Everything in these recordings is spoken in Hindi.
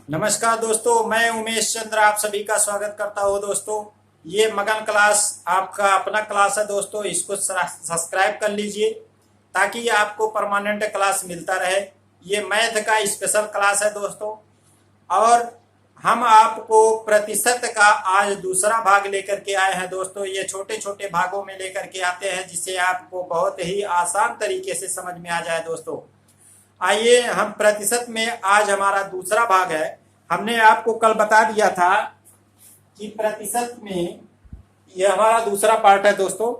नमस्कार दोस्तों, मैं उमेश चंद्र आप सभी का स्वागत करता हूँ। दोस्तों, ये मगन क्लास आपका अपना क्लास है। दोस्तों, इसको सब्सक्राइब कर लीजिए ताकि आपको परमानेंट क्लास मिलता रहे। ये मैथ का स्पेशल क्लास है दोस्तों, और हम आपको प्रतिशत का आज दूसरा भाग लेकर के आए हैं। दोस्तों, ये छोटे छोटे भागों में लेकर के आते हैं जिससे आपको बहुत ही आसान तरीके से समझ में आ जाए। दोस्तों, आइए हम प्रतिशत में आज हमारा दूसरा भाग है। हमने आपको कल बता दिया था कि प्रतिशत में यह हमारा दूसरा पार्ट है। दोस्तों,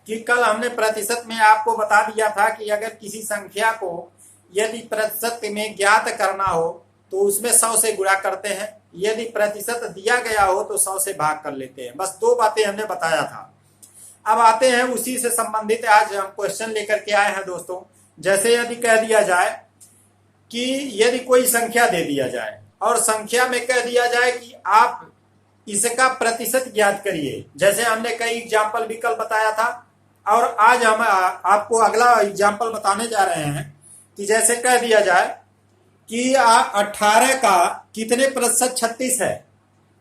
कि कल हमने प्रतिशत में आपको बता दिया था कि अगर किसी संख्या को यदि प्रतिशत में ज्ञात करना हो तो उसमें 100 से गुणा करते हैं, यदि प्रतिशत दिया गया हो तो 100 से भाग कर लेते हैं। बस दो बातें हमने बताया था। अब आते हैं उसी से संबंधित आज हम क्वेश्चन लेकर के आए हैं। दोस्तों, जैसे यदि कह दिया जाए कि यदि कोई संख्या दे दिया जाए और संख्या में कह दिया जाए कि आप इसका प्रतिशत ज्ञात करिए, जैसे हमने कई एग्जाम्पल भी कल बताया था, और आज हम आपको अगला एग्जाम्पल बताने जा रहे हैं कि जैसे कह दिया जाए कि 18 का कितने प्रतिशत 36 है।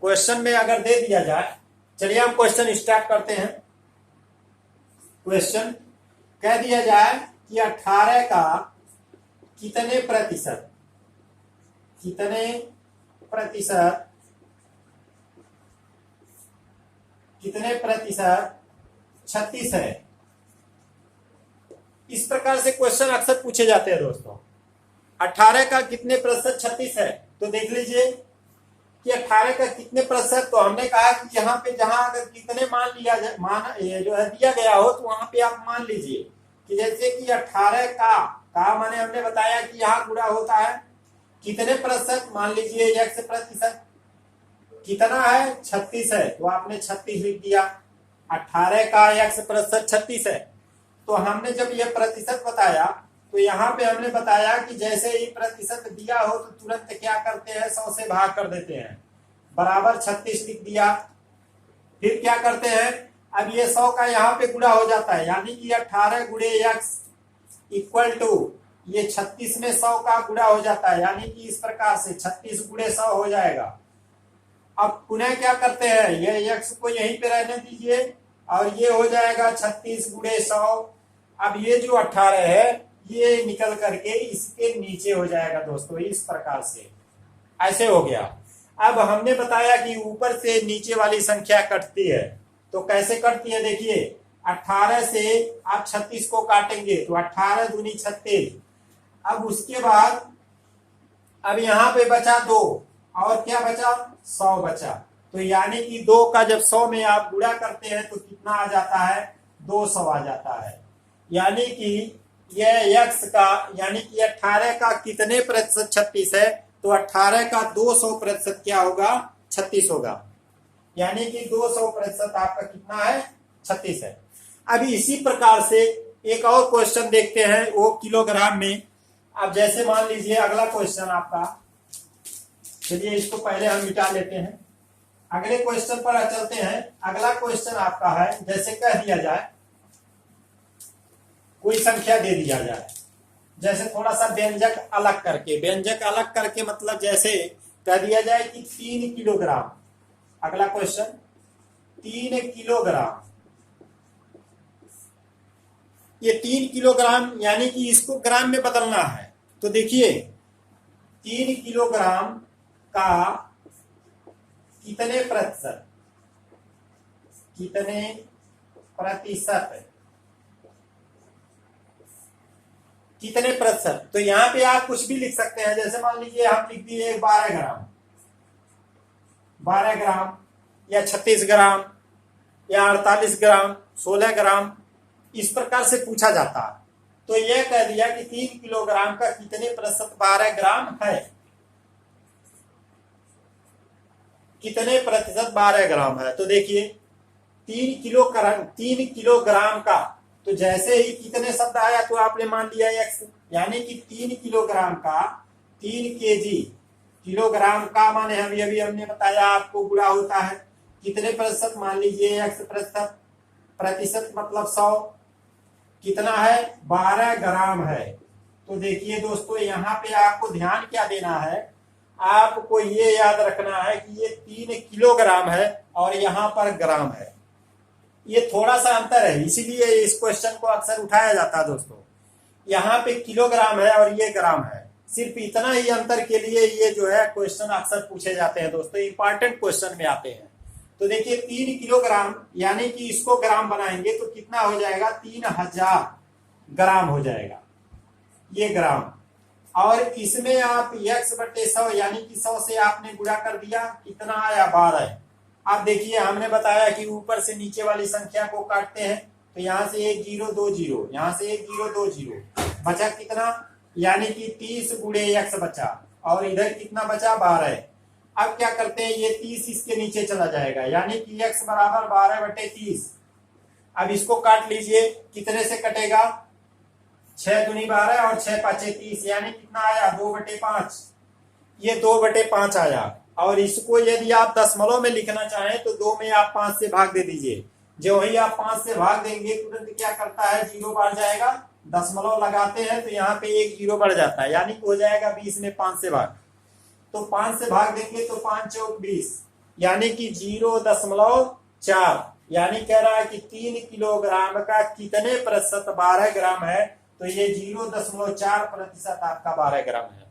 क्वेश्चन में अगर दे दिया जाए, चलिए हम क्वेश्चन स्टार्ट करते हैं। क्वेश्चन कह दिया जाए कि 18 का कितने प्रतिशत 36 है। इस प्रकार से क्वेश्चन अक्सर पूछे जाते हैं। दोस्तों, 18 का कितने प्रतिशत 36 है, तो देख लीजिए कि 18 का कितने प्रतिशत, तो हमने कहा कि यहाँ पे जहां अगर कितने मान लिया जाए, मान ये जो है दिया गया हो, तो वहां पे आप मान लीजिए कि जैसे कि 18 का माने हमने बताया कि यहाँ गुणा होता है कितने प्रतिशत, मान लीजिए x प्रतिशत कितना है 36 है, तो आपने 36 लिख दिया। 18 का x प्रतिशत 36 है। तो हमने जब यह प्रतिशत बताया तो यहाँ पे हमने बताया कि जैसे ही प्रतिशत दिया हो तो तुरंत क्या करते हैं, 100 से भाग कर देते हैं, बराबर 36 लिख दिया। फिर क्या करते हैं, अब ये 100 का यहाँ पे गुणा हो जाता है, यानी कि 18 गुणे x इक्वल टू ये 36 में 100 का गुणा हो जाता है, यानी कि इस प्रकार से 36 गुणे 100 हो जाएगा। अब पुनः क्या करते हैं, ये x को यहीं पे रहने दीजिए और ये हो जाएगा 36 गुणे 100। अब ये जो 18 है ये निकल करके इसके नीचे हो जाएगा। दोस्तों, इस प्रकार से ऐसे हो गया। अब हमने बताया कि ऊपर से नीचे वाली संख्या कटती है, तो कैसे कटती है, देखिए 18 से आप 36 को काटेंगे तो 18 दूनी 36। अब उसके बाद अब यहाँ पे बचा 2 और क्या बचा, 100 बचा। तो यानी कि 2 का जब 100 में आप गुणा करते हैं तो कितना आ जाता है, 200 आ जाता है। यानी कि यह x का, यानी कि 18 का कितने प्रतिशत 36 है, तो 18 का 200% क्या होगा, 36 होगा। यानी कि 200% आपका कितना है, 36 है। अभी इसी प्रकार से एक और क्वेश्चन देखते हैं, वो किलोग्राम में। अब जैसे मान लीजिए अगला क्वेश्चन आपका, चलिए इसको पहले हम मिटा लेते हैं, अगले क्वेश्चन पर चलते हैं। अगला क्वेश्चन आपका है, जैसे कह दिया जाए कोई संख्या दे दिया जाए, जैसे थोड़ा सा व्यंजक अलग करके मतलब जैसे कह दिया जाए कि 3 किलोग्राम। अगला क्वेश्चन 3 किलोग्राम, ये 3 किलोग्राम यानी कि इसको ग्राम में बदलना है। तो देखिए 3 किलोग्राम का कितने प्रतिशत कितने प्रतिशत, तो यहाँ पे आप कुछ भी लिख सकते हैं। जैसे मान लीजिए हम लिख दिए 12 ग्राम या 36 ग्राम या 48 ग्राम, 16 ग्राम, इस प्रकार से पूछा जाता है। तो यह कह दिया कि 3 किलोग्राम का कितने प्रतिशत 12 ग्राम है, कितने प्रतिशत 12 ग्राम है। तो देखिए 3 किलोग्राम का, तो जैसे ही कितने शब्द आया तो आपने मान लिया x, यानी कि 3 किलोग्राम का 3 केजी, किलोग्राम का माने हम अभी हमने बताया आपको गुणा होता है कितने प्रतिशत, मान लीजिए x प्रतिशत मतलब 100, कितना है, 12 ग्राम है। तो देखिए दोस्तों, यहाँ पे आपको ध्यान क्या देना है, आपको ये याद रखना है कि ये 3 किलोग्राम है और यहाँ पर ग्राम है, ये थोड़ा सा अंतर है, इसीलिए इस क्वेश्चन को अक्सर उठाया जाता है दोस्तों। यहाँ पे किलोग्राम है और ये ग्राम है, सिर्फ इतना ही अंतर के लिए ये जो है क्वेश्चन अक्सर पूछे जाते हैं दोस्तों, इंपॉर्टेंट क्वेश्चन में आते हैं। तो देखिए 3 किलोग्राम यानी कि इसको ग्राम बनाएंगे तो कितना हो जाएगा, 3000 ग्राम हो जाएगा ये ग्राम। और इसमें आप x/100 यानी कि 100 से आपने गुणा कर दिया, कितना आया 12। आप देखिए हमने बताया कि ऊपर से नीचे वाली संख्या को काटते हैं, तो यहाँ से 1 0 2 0, यहाँ से 1 0 2 0, बचा कितना, यानी कि 30 गुणे x बचा, और इधर कितना बचा 12। अब क्या करते हैं, ये 30 इसके नीचे चला जाएगा, यानी कि x बराबर 12/30। अब इसको काट लीजिए, कितने से कटेगा, 6 दूनी 12 और 6 पाँचे 30, यानी कितना आया 2/5, ये 2/5 आया। और इसको यदि आप दशमलव में लिखना चाहें तो 2 में आप 5 से भाग दे दीजिए, जो ही आप 5 से भाग देंगे तुरंत क्या करता है, 0 बढ़ जाएगा, दशमलव लगाते हैं तो यहाँ पे 1 0 बढ़ जाता है, यानी हो जाएगा 20 में 5 से भाग, तो 5 से भाग देंगे तो 5 चौक 20, यानी कि 0.4, यानी कह रहा है कि 3 किलोग्राम का कितने प्रतिशत 12 ग्राम है, तो ये 0.4% आपका 12 ग्राम है।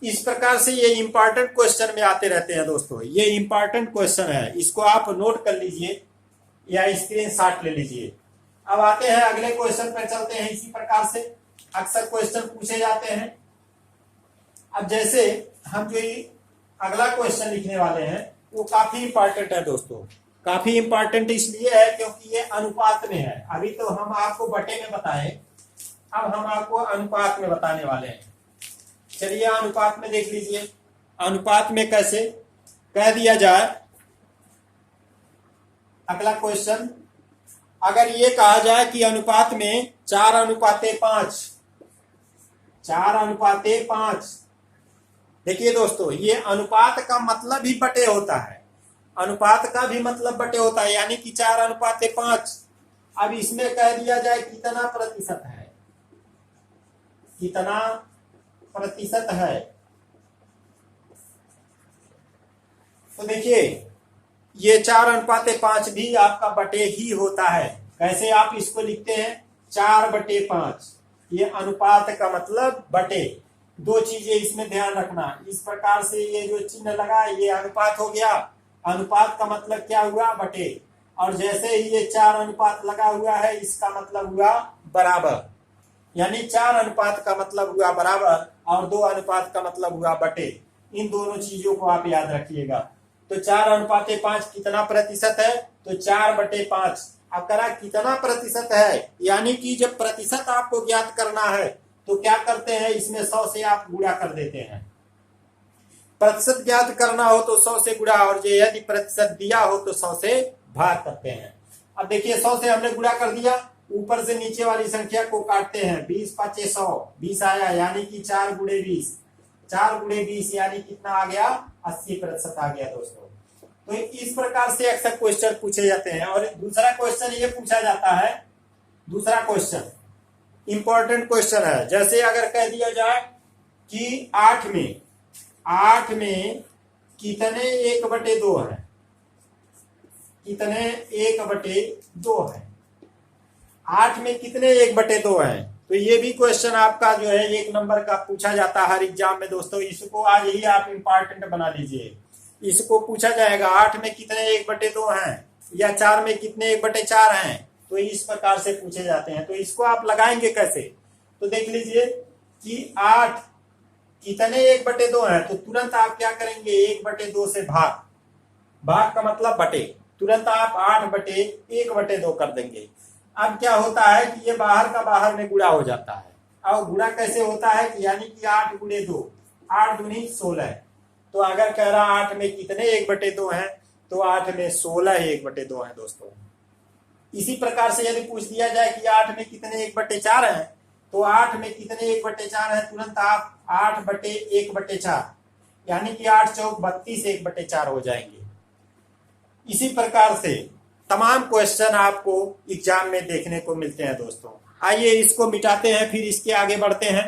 इस प्रकार से ये इंपॉर्टेंट क्वेश्चन में आते रहते हैं दोस्तों, ये इंपॉर्टेंट क्वेश्चन है, इसको आप नोट कर लीजिए या स्क्रीनशॉट ले लीजिए। अब आते हैं अगले क्वेश्चन पर, चलते हैं। इसी प्रकार से अक्सर क्वेश्चन पूछे जाते हैं। अब जैसे हम जो अगला क्वेश्चन लिखने वाले हैं वो काफी इंपॉर्टेंट है दोस्तों, काफी इंपॉर्टेंट इसलिए है क्योंकि ये अनुपात में है। अभी तो हम आपको बटे में बताए, अब हम आपको अनुपात में बताने वाले हैं। चलिए अनुपात में देख लीजिए, अनुपात में कैसे कह दिया जाए। अगला क्वेश्चन, अगर ये कहा जाए कि अनुपात में 4:5, 4:5, देखिए दोस्तों ये अनुपात का मतलब ही बटे होता है, अनुपात का भी मतलब बटे होता है, यानी कि 4:5। अब इसमें कह दिया जाए कितना प्रतिशत है, कितना प्रतिशत है, तो देखिए ये 4:5 भी आपका बटे ही होता है। कैसे आप इसको लिखते हैं, 4/5, ये अनुपात का मतलब बटे। दो चीजें इसमें ध्यान रखना, इस प्रकार से ये जो चिन्ह लगा ये अनुपात हो गया, अनुपात का मतलब क्या हुआ, बटे। और जैसे ही ये 4 अनुपात लगा हुआ है इसका मतलब हुआ बराबर, यानी 4 अनुपात का मतलब हुआ बराबर और 2 अनुपात का मतलब हुआ बटे। इन दोनों चीजों को आप याद रखिएगा। तो 4:5 कितना प्रतिशत है, तो 4/5। अब करा कितना प्रतिशत है, यानी कि जब प्रतिशत आपको ज्ञात करना है तो क्या करते हैं, इसमें 100 से आप गुणा कर देते हैं। प्रतिशत ज्ञात करना हो तो 100 से गुणा, और जो यदि प्रतिशत दिया हो तो 100 से भाग करते हैं। अब देखिए 100 से हमने गुणा कर दिया, ऊपर से नीचे वाली संख्या को काटते हैं, 20 5 100, 20 आया, यानी कि 4 गुणे 20, 4 गुणे 20 यानी कितना आ गया, 80% आ गया दोस्तों। तो इस प्रकार से अक्सर क्वेश्चन पूछे जाते हैं। और दूसरा क्वेश्चन ये पूछा जाता है, दूसरा क्वेश्चन इंपॉर्टेंट क्वेश्चन है। जैसे अगर कह दिया जाए कि 8 में कितने 1/2 है, कितने 1/2 है, 8 में कितने 1/2 है, तो ये भी क्वेश्चन आपका जो है 1 नंबर का पूछा जाता है हर एग्जाम में दोस्तों। इसको आज ही आप इंपॉर्टेंट बना लीजिए, इसको पूछा जाएगा 8 में कितने 1/2 हैं या 4 में कितने 1/4 हैं, तो इस प्रकार से पूछे जाते हैं। तो इसको आप लगाएंगे कैसे, तो देख लीजिए कि 8 कितने 1/2 हैं, तो तुरंत आप क्या करेंगे, 1/2 से भाग, भाग का मतलब बटे, तुरंत आप 8/1/2 कर देंगे। अब क्या होता है कि ये बाहर का बाहर में गुणा हो जाता है। अब गुणा कैसे होता है कि यानी कि 8 गुणे 2, 8 दूनी 16। तो अगर कह रहा 8 में कितने 1/2 हैं, तो 8 में 16 ही 1/2 हैं दोस्तों। इसी प्रकार से यदि पूछ दिया जाए कि 8 में कितने 1/4 हैं, तो 8 में कितने 1/4 हैं, तुरंत आप 8/1/4 यानी कि 8 चौक 32 1/4 हो जाएंगे। इसी प्रकार से तमाम क्वेश्चन आपको एग्जाम में देखने को मिलते हैं दोस्तों। आइए इसको मिटाते हैं, फिर इसके आगे बढ़ते हैं।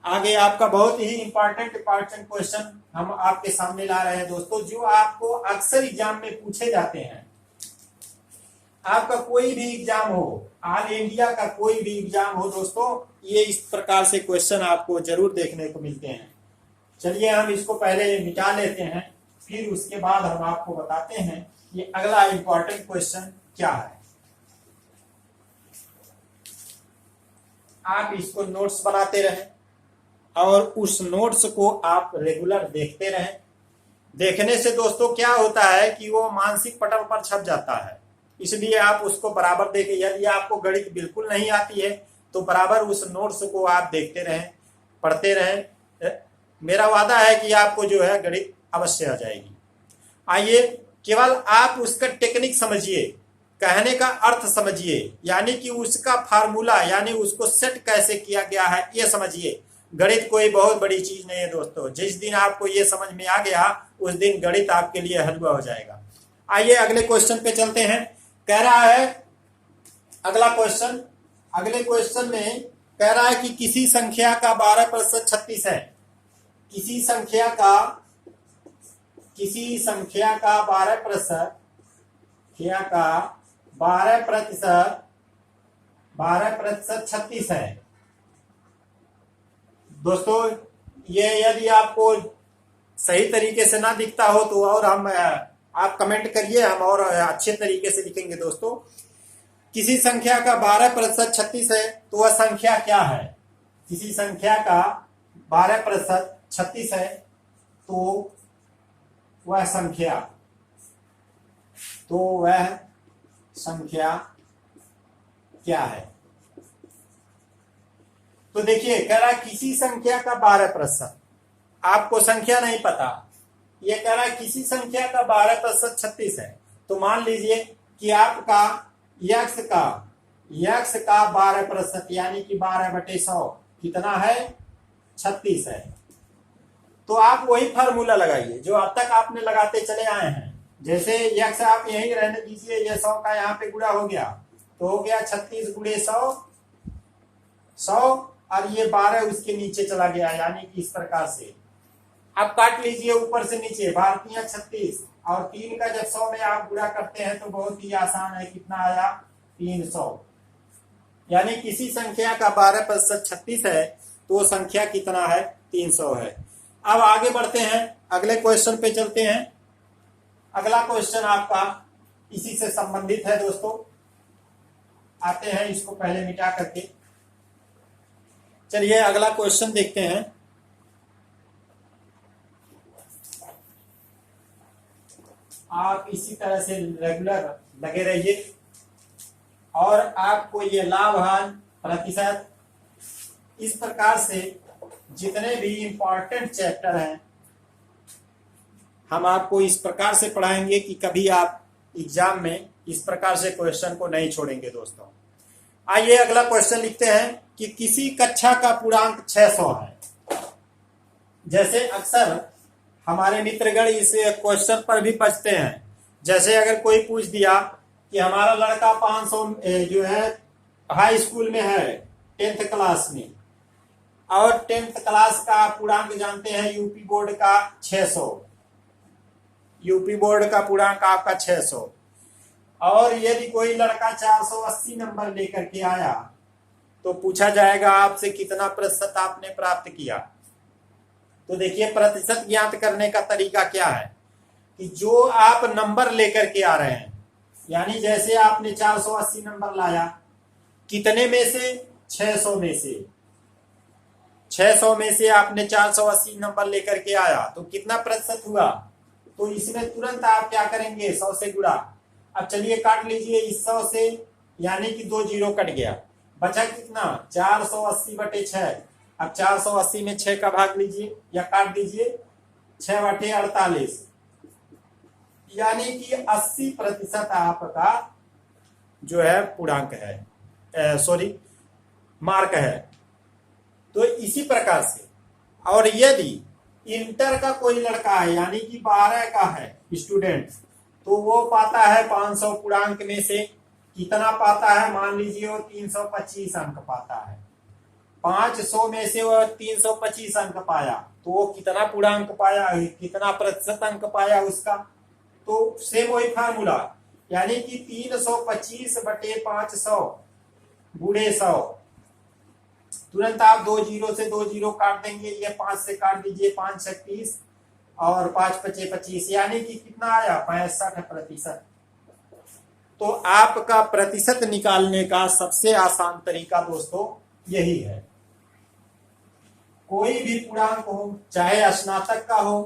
आगे आपका बहुत ही इंपॉर्टेंट क्वेश्चन हम आपके सामने ला रहे हैं दोस्तों, जो आपको अक्सर एग्जाम में पूछे जाते हैं। आपका कोई भी एग्जाम हो, ऑल इंडिया का कोई भी एग्जाम हो दोस्तों, ये इस प्रकार से क्वेश्चन आपको जरूर देखने को मिलते हैं। चलिए हम इसको पहले मिटा लेते हैं, फिर उसके बाद हम आपको बताते हैं ये अगला इंपॉर्टेंट क्वेश्चन क्या है। आप इसको नोट्स बनाते रहें और उस नोट्स को आप रेगुलर देखते रहें। देखने से दोस्तों क्या होता है कि वो मानसिक पटल पर छप जाता है, इसलिए आप उसको बराबर देखें। यदि आपको गणित बिल्कुल नहीं आती है तो बराबर उस नोट्स को आप देखते रहें, पढ़ते रहें। मेरा वादा है कि आपको जो है गणित अवश्य आ जाएगी। आइए केवल आप उसका टेक्निक समझिए, कहने का अर्थ समझिए, यानी कि उसका फार्मूला यानी उसको सेट कैसे किया गया है ये समझिए। गणित कोई बहुत बड़ी चीज नहीं है दोस्तों, जिस दिन आपको ये समझ में आ गया उस दिन गणित आपके लिए हलवा हो जाएगा। आइए अगले क्वेश्चन पे चलते हैं। कह रहा है अगला क्वेश्चन, अगले क्वेश्चन में कह रहा है कि किसी संख्या का 12% 36 है। किसी संख्या का 12% 36 है। दोस्तों ये यदि आपको सही तरीके से ना दिखता हो तो और हम आप कमेंट करिए, हम और अच्छे तरीके से लिखेंगे। दोस्तों किसी संख्या का 12% 36 है तो वह संख्या क्या है? किसी संख्या का 12% 36 है तो वह संख्या क्या है? तो देखिए कह रहा किसी संख्या का 12%, आपको संख्या नहीं पता, ये कह रहा है किसी संख्या का 12% 36 है। तो मान लीजिए कि आपका यक्स का 12% यानी कि 12/100 कितना है? 36 है। तो आप वही फार्मूला लगाइए जो अब तक आपने लगाते चले आए हैं। जैसे यक्स आप यहीं रहने दीजिए, ये 100 का यहाँ पे गुणा हो गया तो हो गया 36 गुणे 100 और ये 12 उसके नीचे चला गया, यानी कि इस प्रकार से अब काट लीजिए ऊपर से नीचे। 12 × 36 और 3 का जब 100 में आप गुणा करते हैं तो बहुत ही आसान है, कितना आया? 300। यानी किसी संख्या का 12% 36 है तो वो संख्या कितना है? 300 है। अब आगे बढ़ते हैं, अगले क्वेश्चन पे चलते हैं। अगला क्वेश्चन आपका इसी से संबंधित है दोस्तों। आते हैं, इसको पहले मिटा करके चलिए अगला क्वेश्चन देखते हैं। आप इसी तरह से रेगुलर लगे रहिए और आपको ये लाभ हानि प्रतिशत इस प्रकार से जितने भी इंपॉर्टेंट चैप्टर हैं हम आपको इस प्रकार से पढ़ाएंगे कि कभी आप एग्जाम में इस प्रकार से क्वेश्चन को नहीं छोड़ेंगे दोस्तों। आइए अगला क्वेश्चन लिखते हैं कि किसी कक्षा का पूर्णांक 600 है। जैसे अक्सर हमारे मित्रगण इस क्वेश्चन पर भी बचते हैं। जैसे अगर कोई पूछ दिया कि हमारा लड़का 500 जो है हाई स्कूल में है 10th क्लास में, और 10th क्लास का पूर्णांक जानते हैं यूपी बोर्ड का 600, यूपी बोर्ड का पूर्णांक आपका 600, और यदि कोई लड़का 480 नंबर लेकर के आया तो पूछा जाएगा आपसे कितना प्रतिशत आपने प्राप्त किया। तो देखिए प्रतिशत ज्ञात करने का तरीका क्या है कि जो आप नंबर लेकर के आ रहे हैं, यानी जैसे आपने 480 नंबर लाया, कितने में से? 600 में से। 600 में से आपने 480 नंबर लेकर के आया तो कितना प्रतिशत हुआ? तो इसमें तुरंत आप क्या करेंगे? 100 से गुणा। अब चलिए काट लीजिए इस 100 से, यानी कि 2 जीरो कट गया, बचा कितना? 480/6। अब 480 में 6 का भाग लीजिए या काट दीजिए, 6/48, यानी कि 80% आपका जो है पूर्णांक है, मार्क है। तो इसी प्रकार से, और यदि इंटर का कोई लड़का है यानी कि 12 का है स्टूडेंट, तो वो पाता है 500 पूर्णांक में से कितना पाता है? मान लीजिए वो 325 अंक पाता है। 500 में से वह 325 अंक पाया, तो वो कितना पूर्णांक पाया, कितना प्रतिशत अंक पाया उसका। तो सेम वही फार्मूला, यानी कि 325 बटे 500 गुणे 100। तुरंत आप 2 जीरो से 2 जीरो काट देंगे, ये 5 से काट दीजिए, 5 36 और 5 पचे 25, यानी कि कितना आया 65%। तो आपका प्रतिशत निकालने का सबसे आसान तरीका दोस्तों यही है। कोई भी पूर्णांक हो, चाहे स्नातक का हो,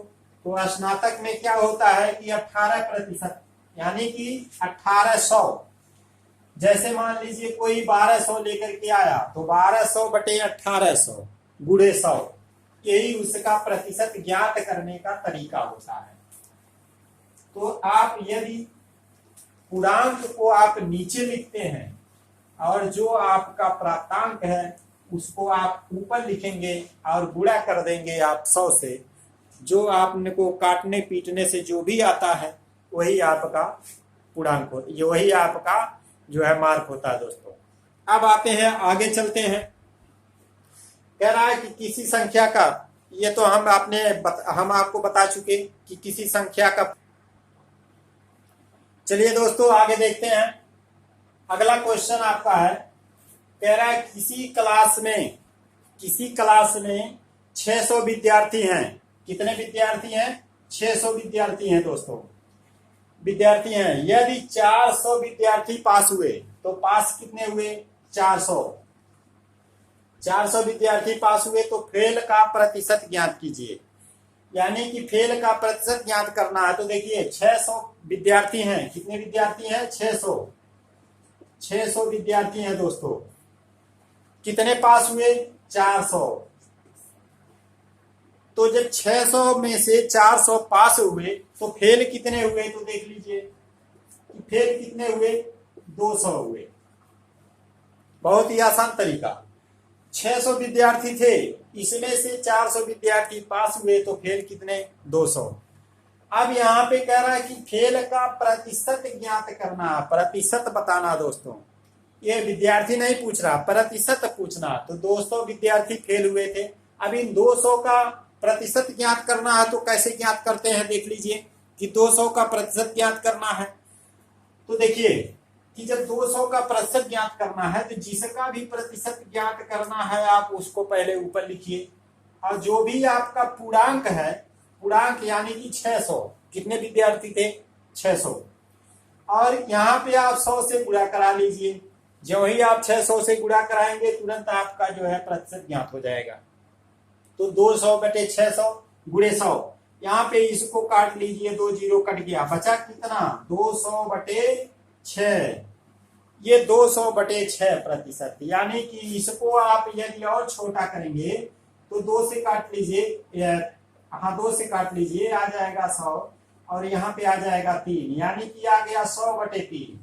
तो स्नातक में क्या होता है कि 18%, यानी कि 1800। जैसे मान लीजिए कोई 1200 लेकर के आया, तो 1200 बटे 1800 गुणे 100, यही उसका प्रतिशत ज्ञात करने का तरीका होता है। तो आप यदि पूर्णांक को आप नीचे लिखते हैं और जो आपका प्राप्तांक है उसको आप ऊपर लिखेंगे और गुणा कर देंगे आप 100 से, जो आपने को काटने पीटने से जो भी आता है वही आपका पूर्णांक हो, ये वही आपका जो है मार्क होता है दोस्तों। अब आते हैं आगे चलते हैं। कह रहा है कि किसी संख्या का, ये तो हम आपको बता चुके कि किसी संख्या का। चलिए दोस्तों आगे देखते हैं। अगला क्वेश्चन आपका है, कह रहा है किसी क्लास में 600 विद्यार्थी हैं। कितने विद्यार्थी हैं? 600 विद्यार्थी हैं दोस्तों, विद्यार्थी हैं। यदि 400 विद्यार्थी पास हुए, तो पास कितने हुए? 400। 400 विद्यार्थी पास हुए तो फेल का प्रतिशत ज्ञात कीजिए, यानी कि फेल का प्रतिशत ज्ञात करना है। तो देखिए 600 विद्यार्थी हैं, कितने विद्यार्थी हैं? 600 विद्यार्थी हैं दोस्तों। कितने पास हुए? 400। तो जब 600 में से 400 पास हुए तो फेल कितने हुए? तो देख लीजिए कि फेल कितने हुए? 200 हुए। बहुत ही आसान तरीका। 600 विद्यार्थी थे, इसमें से 400 विद्यार्थी पास हुए तो फेल कितने? 200। अब यहाँ पे कह रहा है कि फेल का प्रतिशत ज्ञात करना, प्रतिशत बताना दोस्तों। ये विद्यार्थी नहीं पूछ रहा, प्रतिशत पूछना। तो 200 विद्यार्थी फेल हुए थे, अब इन 200 का प्रतिशत ज्ञात करना है। तो कैसे ज्ञात करते हैं देख लीजिए कि 200 का प्रतिशत ज्ञात करना है। तो देखिए कि जब 200 का प्रतिशत ज्ञात करना है तो जिसका भी प्रतिशत ज्ञात करना है आप उसको पहले ऊपर लिखिए, और जो भी आपका पूर्णांक है, पूर्णांक यानी कि 600, कितने विद्यार्थी थे? 600, और यहाँ पे आप 100 से गुणा करा लीजिए। जो ही आप 600 से गुणा कराएंगे तुरंत आपका जो है प्रतिशत ज्ञात हो जाएगा। तो 200 बटे 600 गुणे 100, यहाँ पे इसको काट लीजिए, 2 जीरो कट गया, बचा कितना? 200 बटे 6। ये 200 बटे 6 प्रतिशत, यानी कि इसको आप यदि और छोटा करेंगे तो 2 से काट लीजिए, हाँ 2 से काट लीजिए, आ जाएगा 100, और यहाँ पे आ जाएगा 3, यानी कि आ गया 100 बटे 3।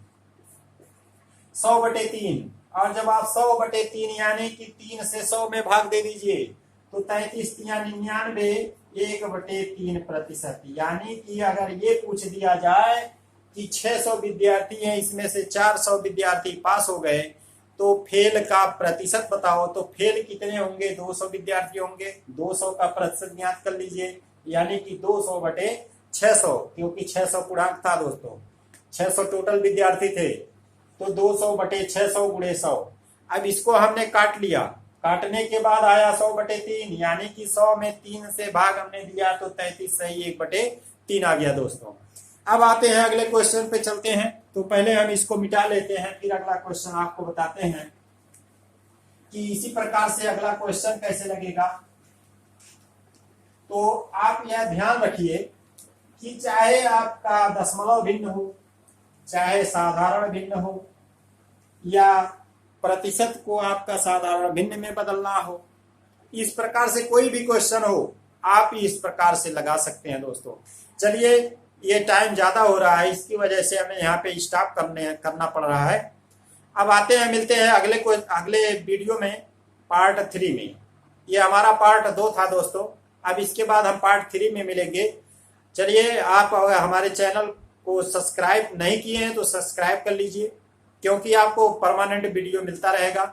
100 बटे 3, और जब आप 100 बटे 3 यानी कि 3 से 100 में भाग दे दीजिए तो 33 या 99, 1 बटे 3 प्रतिशत। यानी कि अगर ये पूछ दिया जाए कि 600 विद्यार्थी हैं, इसमें से 400 विद्यार्थी पास हो गए, तो फेल का प्रतिशत बताओ, तो फेल कितने होंगे? 200 विद्यार्थी होंगे। 200 का प्रतिशत ज्ञात कर लीजिए, यानी कि 200 बटे 600, क्योंकि 600 पूर्णांक था दोस्तों, 600 टोटल विद्यार्थी थे, तो 200 बटे 600 गुणे 100। अब इसको हमने काट लिया, काटने के बाद आया 100 बटे 3, यानी कि 100 में 3 से भाग हमने दिया तो 33 सही 1 बटे 3 आ गया दोस्तों। अब आते हैं अगले क्वेश्चन पे चलते हैं। तो पहले हम इसको मिटा लेते हैं, फिर अगला क्वेश्चन आपको बताते हैं कि इसी प्रकार से अगला क्वेश्चन कैसे लगेगा। तो आप यह ध्यान रखिए कि चाहे आपका दशमलव भिन्न हो, चाहे साधारण भिन्न हो, या प्रतिशत को आपका साधारण भिन्न में बदलना हो, इस प्रकार से कोई भी क्वेश्चन हो आप इस प्रकार से लगा सकते हैं दोस्तों। चलिए, ये टाइम ज्यादा हो रहा है, इसकी वजह से हमें यहाँ पे स्टॉप करना पड़ रहा है। अब आते हैं, मिलते हैं अगले वीडियो में, पार्ट 3 में। ये हमारा पार्ट 2 था दोस्तों, अब इसके बाद हम पार्ट 3 में मिलेंगे। चलिए, आप अगर हमारे चैनल को सब्सक्राइब नहीं किए हैं तो सब्सक्राइब कर लीजिए, क्योंकि आपको परमानेंट वीडियो मिलता रहेगा।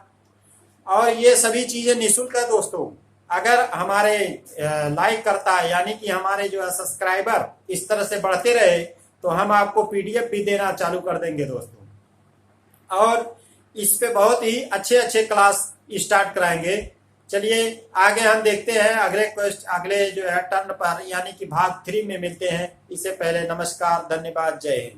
और ये सभी चीजें निःशुल्क है दोस्तों। अगर हमारे लाइक करता है, यानी कि हमारे जो है सब्सक्राइबर इस तरह से बढ़ते रहे, तो हम आपको पीडीएफ भी देना चालू कर देंगे दोस्तों। और इस पे बहुत ही अच्छे अच्छे क्लास स्टार्ट कराएंगे। चलिए आगे हम देखते हैं अगले जो है टर्न पर, यानी कि भाग 3 में मिलते हैं। इससे पहले नमस्कार, धन्यवाद, जय हिंद।